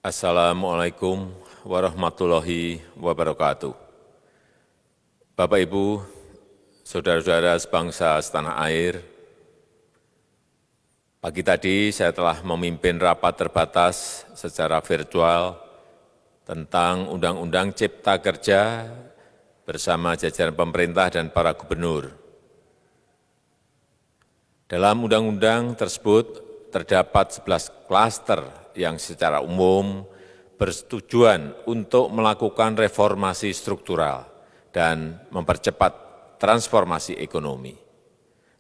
Assalamualaikum warahmatullahi wabarakatuh. Bapak, Ibu, saudara-saudara sebangsa setanah air, pagi tadi saya telah memimpin rapat terbatas secara virtual tentang Undang-Undang Cipta Kerja bersama jajaran pemerintah dan para gubernur. Dalam undang-undang tersebut terdapat 11 klaster yang secara umum bertujuan untuk melakukan reformasi struktural dan mempercepat transformasi ekonomi.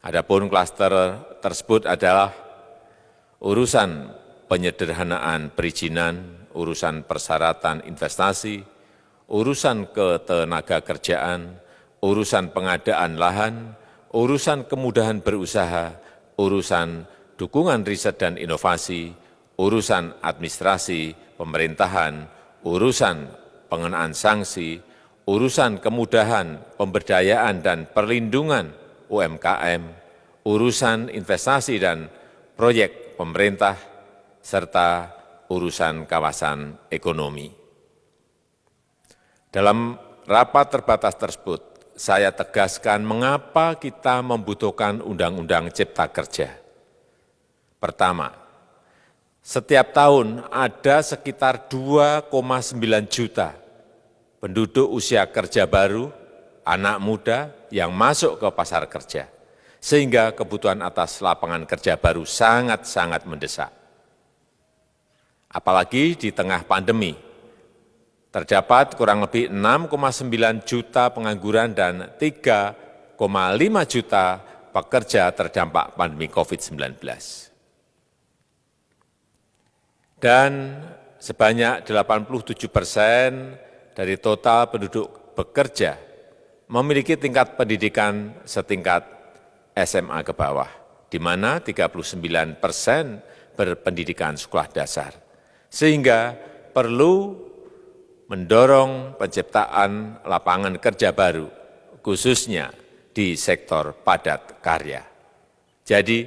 Adapun klaster tersebut adalah urusan penyederhanaan perizinan, urusan persyaratan investasi, urusan ketenagakerjaan, urusan pengadaan lahan, urusan kemudahan berusaha, urusan dukungan riset dan inovasi, urusan administrasi pemerintahan, urusan pengenaan sanksi, urusan kemudahan pemberdayaan dan perlindungan UMKM, urusan investasi dan proyek pemerintah, serta urusan kawasan ekonomi. Dalam rapat terbatas tersebut, saya tegaskan mengapa kita membutuhkan Undang-Undang Cipta Kerja. Pertama, setiap tahun ada sekitar 2,9 juta penduduk usia kerja baru, anak muda yang masuk ke pasar kerja, sehingga kebutuhan atas lapangan kerja baru sangat-sangat mendesak. Apalagi di tengah pandemi, terdapat kurang lebih 6,9 juta pengangguran dan 3,5 juta pekerja terdampak pandemi COVID-19. Dan sebanyak 87% dari total penduduk bekerja memiliki tingkat pendidikan setingkat SMA ke bawah, di mana 39% berpendidikan sekolah dasar. Sehingga perlu mendorong penciptaan lapangan kerja baru, khususnya di sektor padat karya. Jadi,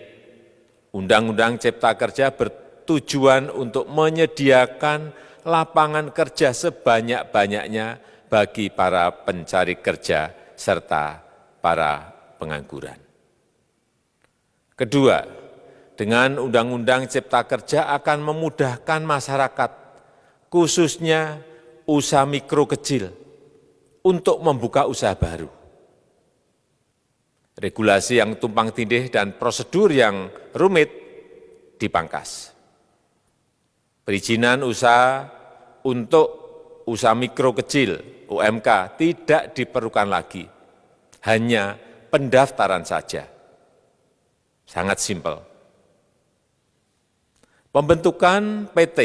Undang-Undang Cipta Kerja bertujuan untuk menyediakan lapangan kerja sebanyak-banyaknya bagi para pencari kerja serta para pengangguran. Kedua, dengan Undang-Undang Cipta Kerja akan memudahkan masyarakat, khususnya usaha mikro kecil, untuk membuka usaha baru. Regulasi yang tumpang tindih dan prosedur yang rumit dipangkas. Perizinan usaha untuk usaha mikro kecil (UMK) tidak diperlukan lagi, hanya pendaftaran saja. Sangat simpel. Pembentukan PT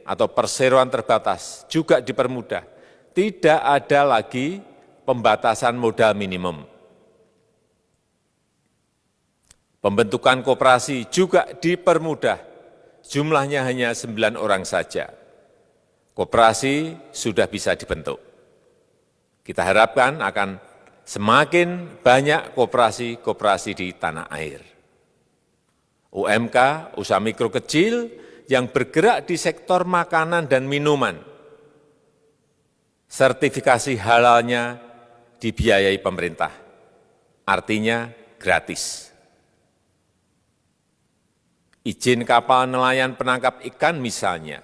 atau perseroan terbatas juga dipermudah. Tidak ada lagi pembatasan modal minimum. Pembentukan koperasi juga dipermudah. Jumlahnya hanya 9 orang saja. Koperasi sudah bisa dibentuk. Kita harapkan akan semakin banyak koperasi-koperasi di tanah air. UMK, usaha mikro kecil yang bergerak di sektor makanan dan minuman. Sertifikasi halalnya dibiayai pemerintah, artinya gratis. Izin kapal nelayan penangkap ikan misalnya,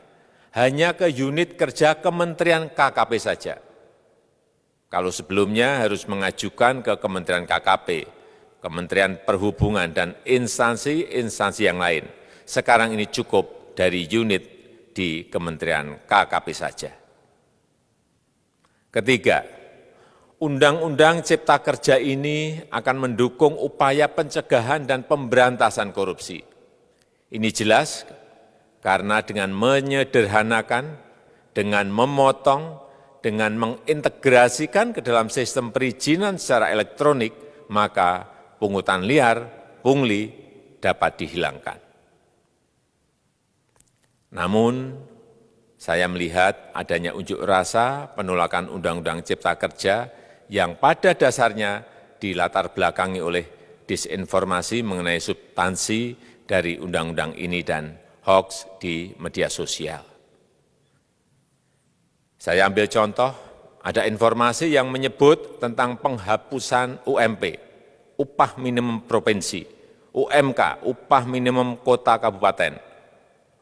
hanya ke unit kerja Kementerian KKP saja. Kalau sebelumnya harus mengajukan ke Kementerian KKP, Kementerian Perhubungan, dan instansi-instansi yang lain. Sekarang ini cukup dari unit di Kementerian KKP saja. Ketiga, Undang-Undang Cipta Kerja ini akan mendukung upaya pencegahan dan pemberantasan korupsi. Ini jelas karena dengan menyederhanakan, dengan memotong, dengan mengintegrasikan ke dalam sistem perizinan secara elektronik, maka pungutan liar, pungli dapat dihilangkan. Namun, saya melihat adanya unjuk rasa penolakan Undang-Undang Cipta Kerja yang pada dasarnya dilatar belakangi oleh disinformasi mengenai substansi dari undang-undang ini dan hoax di media sosial. Saya ambil contoh, ada informasi yang menyebut tentang penghapusan UMP, upah minimum provinsi, UMK, upah minimum kota kabupaten,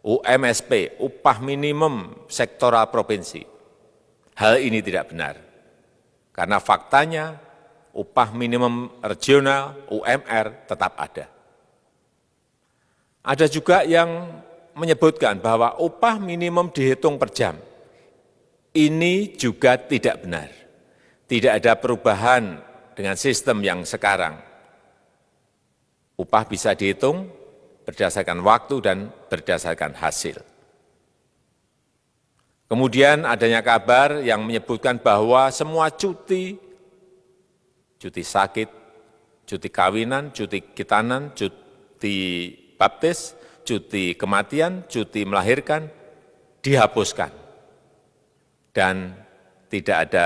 UMSP, upah minimum sektoral provinsi. Hal ini tidak benar, karena faktanya upah minimum regional, UMR, tetap ada. Ada juga yang menyebutkan bahwa upah minimum dihitung per jam. Ini juga tidak benar. Tidak ada perubahan dengan sistem yang sekarang. Upah bisa dihitung berdasarkan waktu dan berdasarkan hasil. Kemudian adanya kabar yang menyebutkan bahwa semua cuti sakit, cuti kawinan, cuti khitanan, cuti baptis, cuti kematian, cuti melahirkan, dihapuskan. Dan tidak ada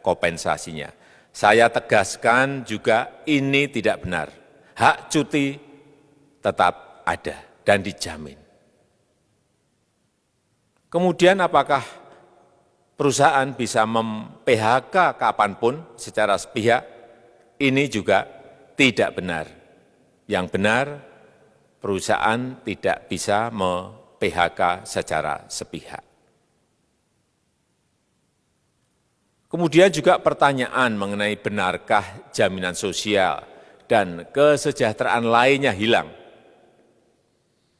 kompensasinya. Saya tegaskan juga ini tidak benar. Hak cuti tetap ada dan dijamin. Kemudian apakah perusahaan bisa mem-PHK kapanpun secara sepihak? Ini juga tidak benar. Yang benar, perusahaan tidak bisa me-PHK secara sepihak. Kemudian juga pertanyaan mengenai benarkah jaminan sosial dan kesejahteraan lainnya hilang.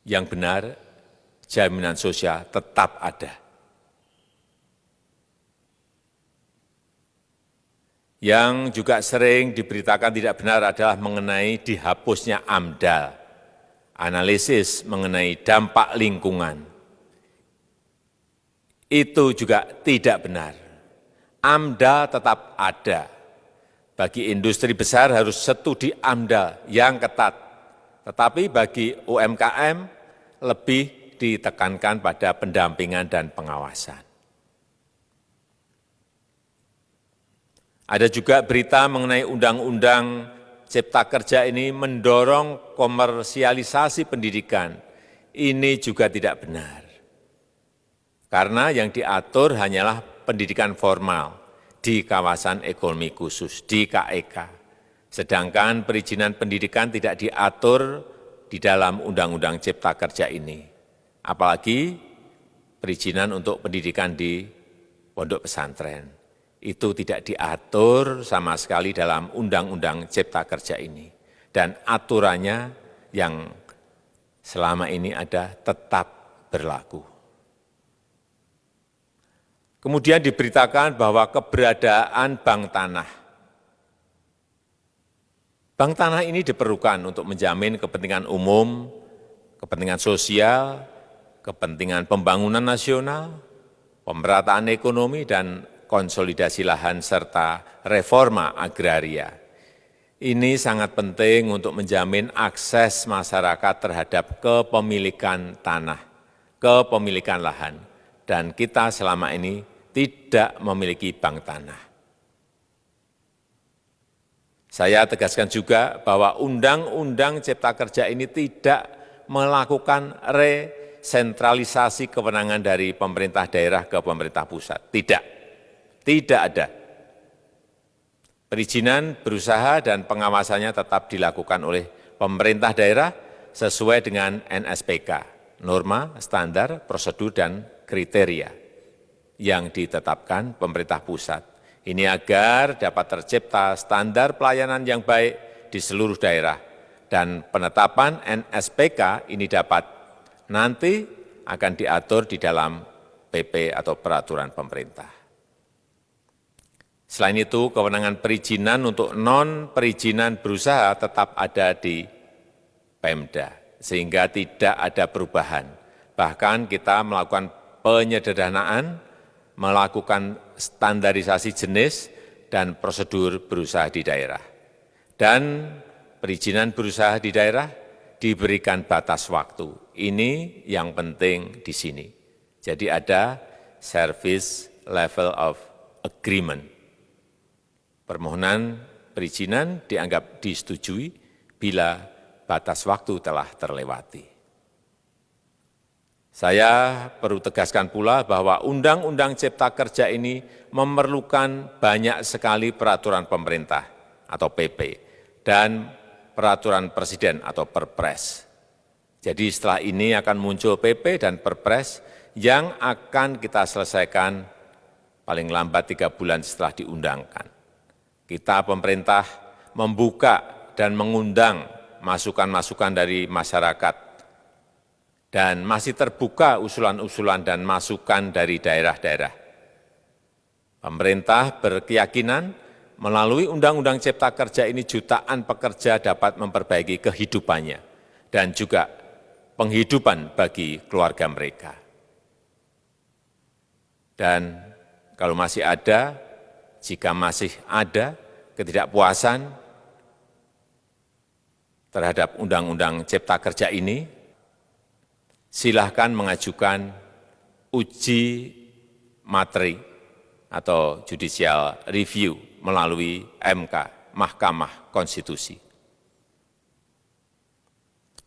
Yang benar, jaminan sosial tetap ada. Yang juga sering diberitakan tidak benar adalah mengenai dihapusnya AMDAL, analisis mengenai dampak lingkungan. Itu juga tidak benar. AMDAL tetap ada. Bagi industri besar harus studi AMDAL yang ketat. Tetapi bagi UMKM lebih ditekankan pada pendampingan dan pengawasan. Ada juga berita mengenai Undang-Undang Cipta Kerja ini mendorong komersialisasi pendidikan. Ini juga tidak benar. Karena yang diatur hanyalah pendidikan formal di kawasan ekonomi khusus, di KEK. Sedangkan perizinan pendidikan tidak diatur di dalam Undang-Undang Cipta Kerja ini. Apalagi perizinan untuk pendidikan di pondok pesantren. Itu tidak diatur sama sekali dalam Undang-Undang Cipta Kerja ini. Dan aturannya yang selama ini ada tetap berlaku. Kemudian diberitakan bahwa keberadaan bank tanah. Bank tanah ini diperlukan untuk menjamin kepentingan umum, kepentingan sosial, kepentingan pembangunan nasional, pemerataan ekonomi, dan konsolidasi lahan serta reforma agraria. Ini sangat penting untuk menjamin akses masyarakat terhadap kepemilikan tanah, kepemilikan lahan, dan kita selama ini tidak memiliki bank tanah. Saya tegaskan juga bahwa Undang-Undang Cipta Kerja ini tidak melakukan resentralisasi kewenangan dari pemerintah daerah ke pemerintah pusat. Tidak ada. Perizinan berusaha dan pengawasannya tetap dilakukan oleh pemerintah daerah sesuai dengan NSPK, norma, standar, prosedur, dan kriteria yang ditetapkan pemerintah pusat. Ini agar dapat tercipta standar pelayanan yang baik di seluruh daerah. Dan penetapan NSPK ini dapat nanti akan diatur di dalam PP atau peraturan pemerintah. Selain itu, kewenangan perizinan untuk non-perizinan berusaha tetap ada di Pemda, sehingga tidak ada perubahan. Bahkan kita melakukan penyederhanaan, melakukan standarisasi jenis dan prosedur berusaha di daerah. Dan perizinan berusaha di daerah diberikan batas waktu. Ini yang penting di sini. Jadi ada service level of agreement. Permohonan perizinan dianggap disetujui bila batas waktu telah terlewati. Saya perlu tegaskan pula bahwa Undang-Undang Cipta Kerja ini memerlukan banyak sekali peraturan pemerintah atau PP dan peraturan presiden atau Perpres. Jadi setelah ini akan muncul PP dan Perpres yang akan kita selesaikan paling lambat 3 bulan setelah diundangkan. Kita pemerintah membuka dan mengundang masukan-masukan dari masyarakat dan masih terbuka usulan-usulan dan masukan dari daerah-daerah. Pemerintah berkeyakinan melalui Undang-Undang Cipta Kerja ini jutaan pekerja dapat memperbaiki kehidupannya dan juga penghidupan bagi keluarga mereka. Dan kalau masih ada, jika masih ada ketidakpuasan terhadap Undang-Undang Cipta Kerja ini, silahkan mengajukan uji materi atau judicial review melalui MK, Mahkamah Konstitusi.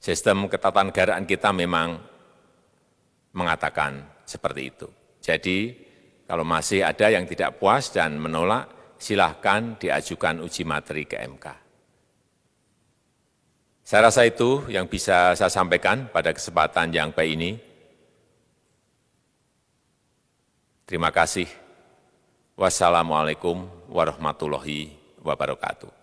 Sistem ketatanegaraan kita memang mengatakan seperti itu. Jadi, kalau masih ada yang tidak puas dan menolak, silahkan diajukan uji materi ke MK. Saya rasa itu yang bisa saya sampaikan pada kesempatan yang baik ini. Terima kasih. Wassalamualaikum warahmatullahi wabarakatuh.